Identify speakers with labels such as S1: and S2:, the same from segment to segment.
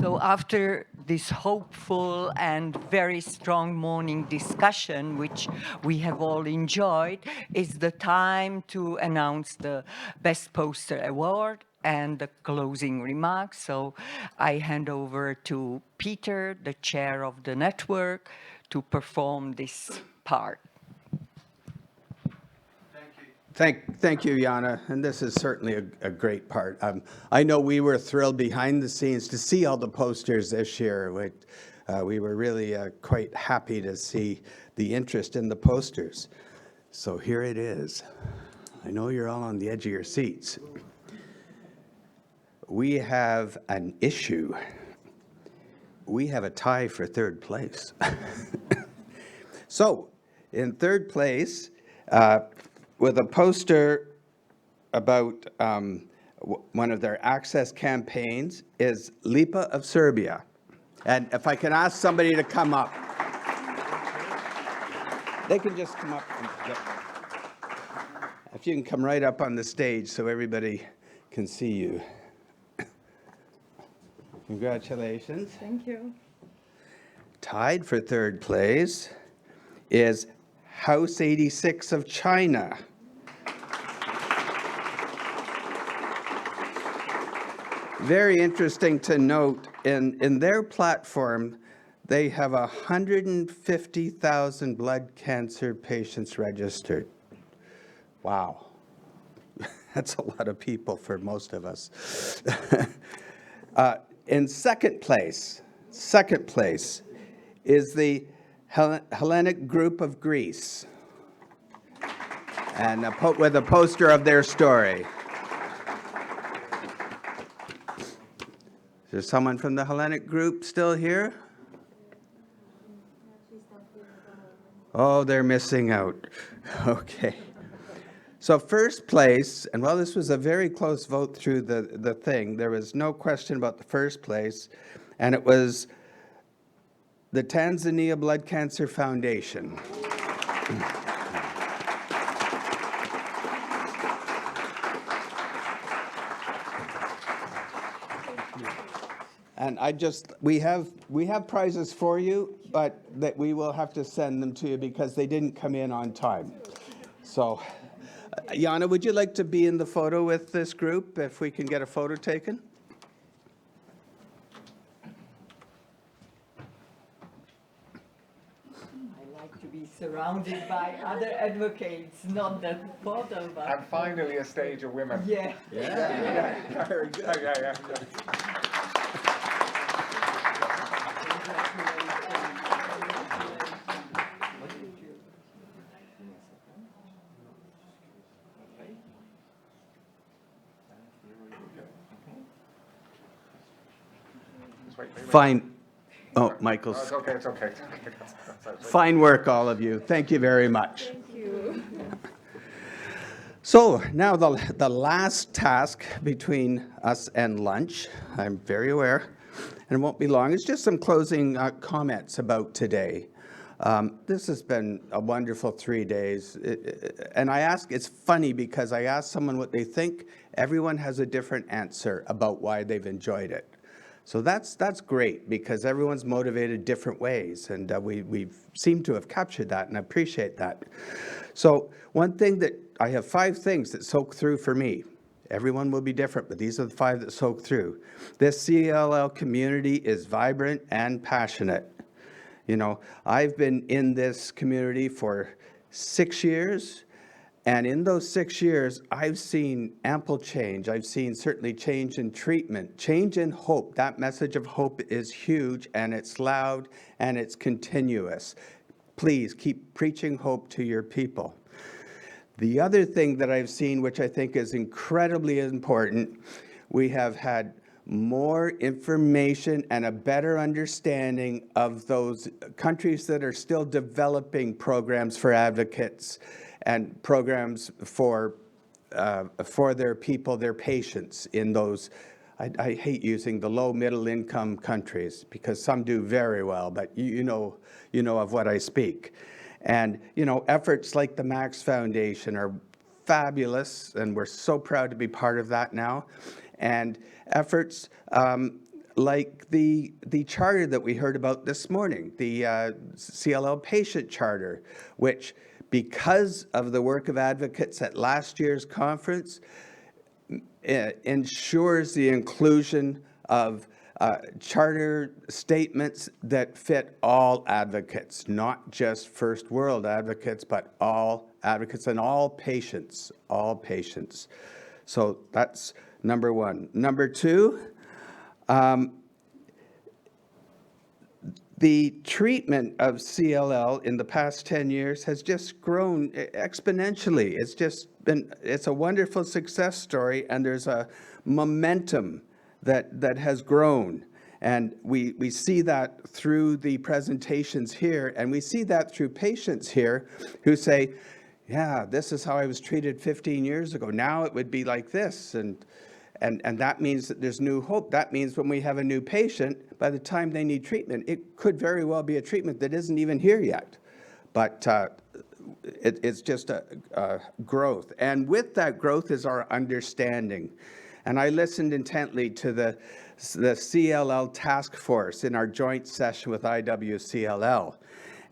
S1: So after this hopeful and very strong morning discussion, which we have all enjoyed, is the time to announce the Best Poster Award and the closing remarks. So I hand over to Peter, the chair of the network, to perform this part.
S2: Thank you, Jana, and this is certainly a great part. I know we were thrilled behind the scenes to see all the posters this year. We were really quite happy to see the interest in the posters. So here it is. I know you're all on the edge of your seats. We have an issue. We have a tie for third place. So, in third place, with a poster about one of their access campaigns, is Lipa of Serbia. And if I can ask somebody to come up. They can just come up. If you can come right up on the stage so everybody can see you. Congratulations.
S1: Thank you.
S2: Tied for third place is House 86 of China. Very interesting to note, in their platform, they have 150,000 blood cancer patients registered. Wow. That's a lot of people for most of us. In second place is the Hellenic Group of Greece, and with a poster of their story. Is there someone from the Hellenic Group still here? Oh, they're missing out. Okay. So first place, and while this was a very close vote through the thing, there was no question about the first place, and it was the Tanzania Blood Cancer Foundation. And we have prizes for you, but that we will have to send them to you because they didn't come in on time. So, Jana, would you like to be in the photo with this group if we can get a photo taken?
S1: To be surrounded by other advocates, not the photo, but...
S3: And finally a stage of women.
S1: Yeah.
S2: Yeah. Very good.
S3: Oh, yeah.
S2: Fine. Oh, Michael's.
S3: It's okay.
S2: Fine work, all of you. Thank you very much.
S1: Thank you.
S2: So now the last task between us and lunch, I'm very aware, and it won't be long, it's just some closing comments about today. This has been a wonderful 3 days. And it's funny because I asked someone what they think. Everyone has a different answer about why they've enjoyed it. So that's great because everyone's motivated different ways, and we seem to have captured that, and I appreciate that. So one thing that I have 5 things that soak through for me. Everyone will be different, but these are the 5 that soak through. This CLL community is vibrant and passionate. You know, I've been in this community for 6 years. And in those 6 years, I've seen ample change. I've seen certainly change in treatment, change in hope. That message of hope is huge, and it's loud, and it's continuous. Please keep preaching hope to your people. The other thing that I've seen, which I think is incredibly important, we have had more information and a better understanding of those countries that are still developing programs for advocates and programs for their people, their patients in those, I hate using the low middle income countries because some do very well, but you know of what I speak. And efforts like the Max Foundation are fabulous, and we're so proud to be part of that now. And efforts like the charter that we heard about this morning, the CLL Patient Charter, which, because of the work of advocates at last year's conference, ensures the inclusion of charter statements that fit all advocates, not just first world advocates, but all advocates and all patients, all patients. So that's number one. Number two, the treatment of CLL in the past 10 years has just grown exponentially. It's a wonderful success story, and there's a momentum that has grown. And we see that through the presentations here, and we see that through patients here who say, yeah, this is how I was treated 15 years ago. Now it would be like this. And that means that there's new hope. That means when we have a new patient, by the time they need treatment, it could very well be a treatment that isn't even here yet. But it's just a growth. And with that growth is our understanding. And I listened intently to the CLL task force in our joint session with IWCLL.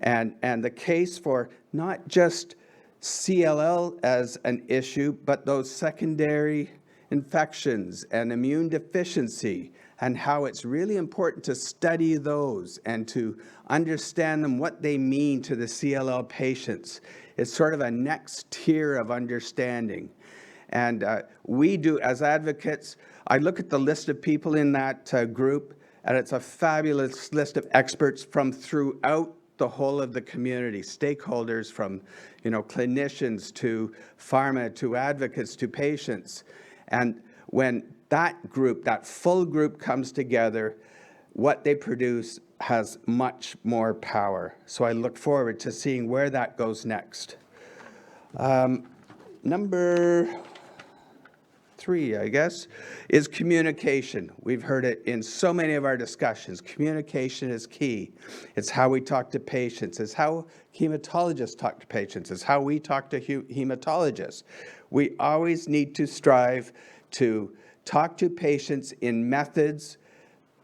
S2: And the case for not just CLL as an issue, but those secondary infections and immune deficiency, and how it's really important to study those and to understand them, what they mean to the CLL patients. It's sort of a next tier of understanding. And we do, as advocates, I look at the list of people in that group, and it's a fabulous list of experts from throughout the whole of the community, stakeholders from, clinicians to pharma to advocates to patients. And when that group, that full group comes together, what they produce has much more power. So I look forward to seeing where that goes next. Number 3, I guess, is communication. We've heard it in so many of our discussions. Communication is key. It's how we talk to patients. It's how hematologists talk to patients. It's how we talk to hematologists. We always need to strive to talk to patients in methods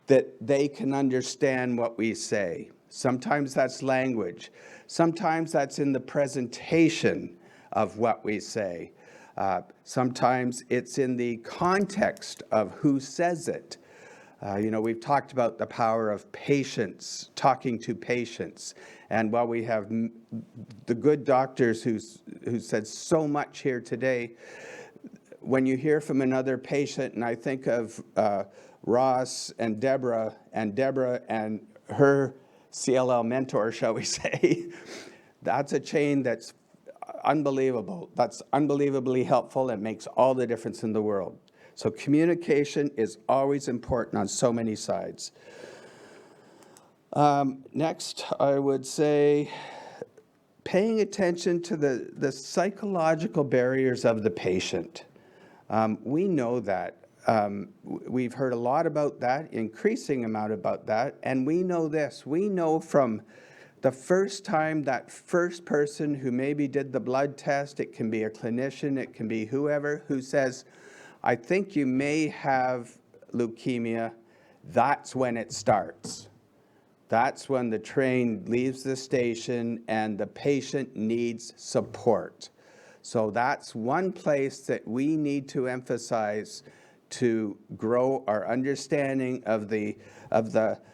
S2: that they can understand what we say. Sometimes that's language. Sometimes that's in the presentation of what we say. Sometimes it's in the context of who says it. We've talked about the power of patients, talking to patients. And while we have the good doctors who said so much here today, when you hear from another patient, and I think of Ross and Deborah and her CLL mentor, shall we say, that's a chain that's unbelievable. That's unbelievably helpful and makes all the difference in the world. So communication is always important on so many sides. Next, I would say paying attention to the psychological barriers of the patient. We know that. We've heard a lot about that, increasing amount about that, and we know this. We know from the first time that first person who maybe did the blood test, it can be a clinician, it can be whoever, who says, I think you may have leukemia, that's when it starts. That's when the train leaves the station and the patient needs support. So that's one place that we need to emphasize to grow our understanding of the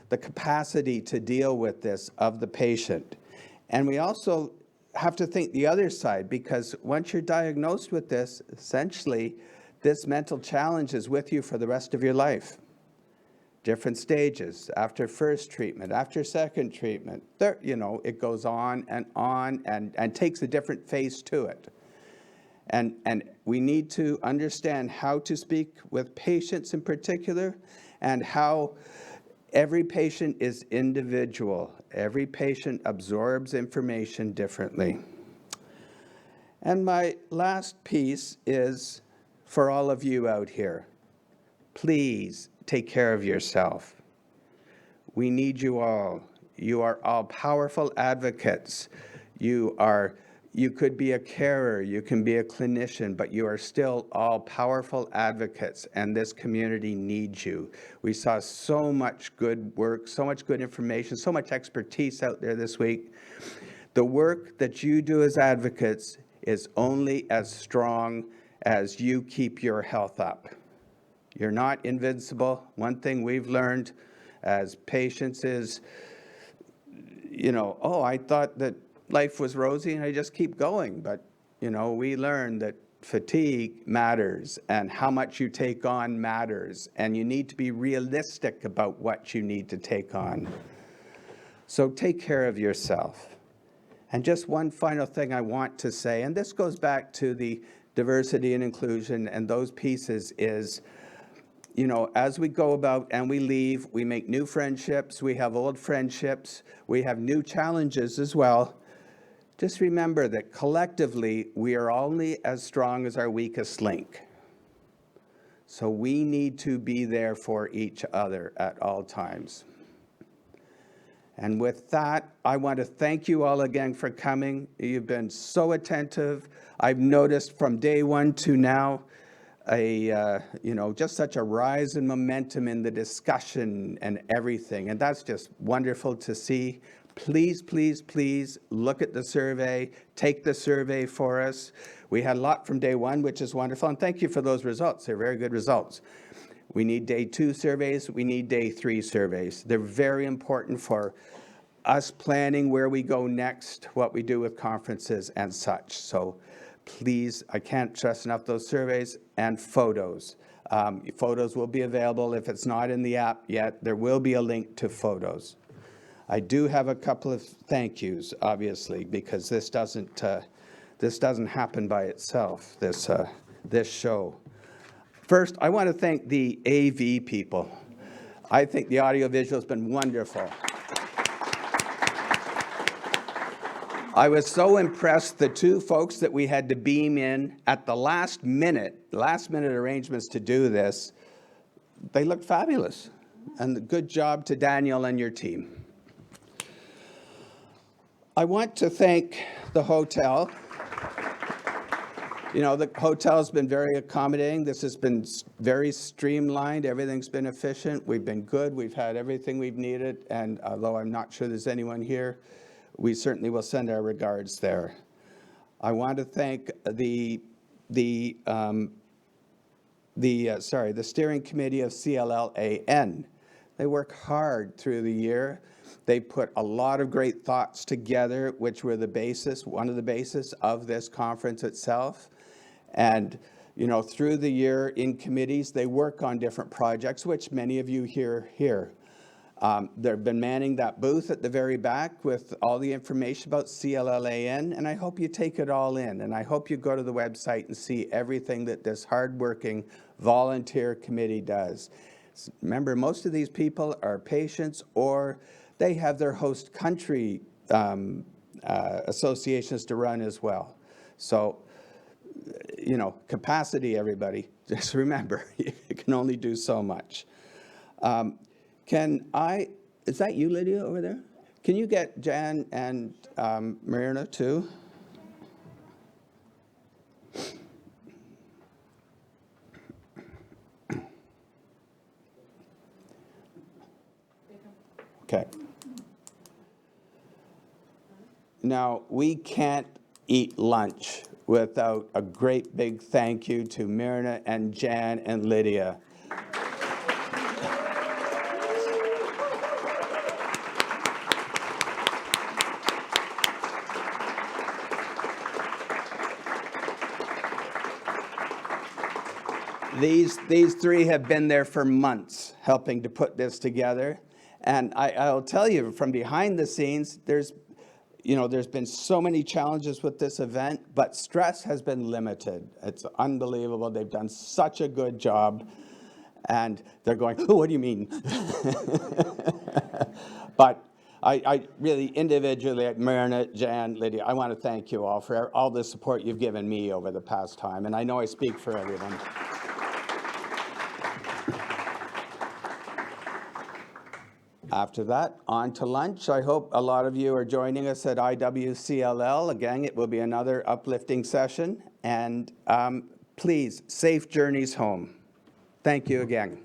S2: capacity to deal with this of the patient. And we also have to think the other side, because once you're diagnosed with this, essentially, this mental challenge is with you for the rest of your life. Different stages, after first treatment, after second treatment, it goes on and takes a different face to it. And we need to understand how to speak with patients in particular, and how every patient is individual. Every patient absorbs information differently. And my last piece is for all of you out here. Please take care of yourself. We need you all. You are all powerful advocates. You are You could be a carer, you can be a clinician, but you are still all powerful advocates, and this community needs you. We saw so much good work, so much good information, so much expertise out there this week. The work that you do as advocates is only as strong as you keep your health up. You're not invincible. One thing we've learned as patients is, oh, I thought that life was rosy and I just keep going. But, we learned that fatigue matters and how much you take on matters. And you need to be realistic about what you need to take on. So take care of yourself. And just one final thing I want to say, and this goes back to the diversity and inclusion and those pieces is, as we go about and we leave, we make new friendships, we have old friendships, we have new challenges as well. Just remember that collectively, we are only as strong as our weakest link. So we need to be there for each other at all times. And with that, I want to thank you all again for coming. You've been so attentive. I've noticed from day one to now, just such a rise in momentum in the discussion and everything. And that's just wonderful to see. Please, please, please look at the survey. Take the survey for us. We had a lot from day one, which is wonderful. And thank you for those results. They're very good results. We need day 2 surveys. We need day 3 surveys. They're very important for us planning where we go next, what we do with conferences and such. So please, I can't stress enough those surveys and photos. Photos will be available. If it's not in the app yet, there will be a link to photos. I do have a couple of thank yous, obviously, because this doesn't happen by itself, this show. First, I want to thank the AV people. I think the audiovisual has been wonderful. I was so impressed, the 2 folks that we had to beam in at the last minute arrangements to do this, they looked fabulous. And good job to Daniel and your team. I want to thank the hotel. The hotel's been very accommodating. This has been very streamlined. Everything's been efficient. We've been good. We've had everything we've needed. And although I'm not sure there's anyone here, we certainly will send our regards there. I want to thank the steering committee of CLLAN. They work hard through the year. They put a lot of great thoughts together, which were one of the basis of this conference itself. And, through the year in committees, they work on different projects, which many of you here. They've been manning that booth at the very back with all the information about CLLAN, and I hope you take it all in. And I hope you go to the website and see everything that this hardworking volunteer committee does. Remember, most of these people are patients or they have their host country associations to run as well. So, capacity, everybody. Just remember, you can only do so much. Is that you, Lydia, over there? Can you get Jan and Marina too? Okay. Now, we can't eat lunch without a great big thank you to Myrna and Jan and Lydia. These 3 have been there for months helping to put this together. And I'll tell you, from behind the scenes, there's been so many challenges with this event, but stress has been limited. It's unbelievable. They've done such a good job. And they're going, oh, what do you mean? But I really individually, Myrna, Jan, Lydia, I want to thank you all for all the support you've given me over the past time. And I know I speak for everyone. After that, on to lunch. I hope a lot of you are joining us at IWCLL. Again, it will be another uplifting session. And please, safe journeys home. Thank you again.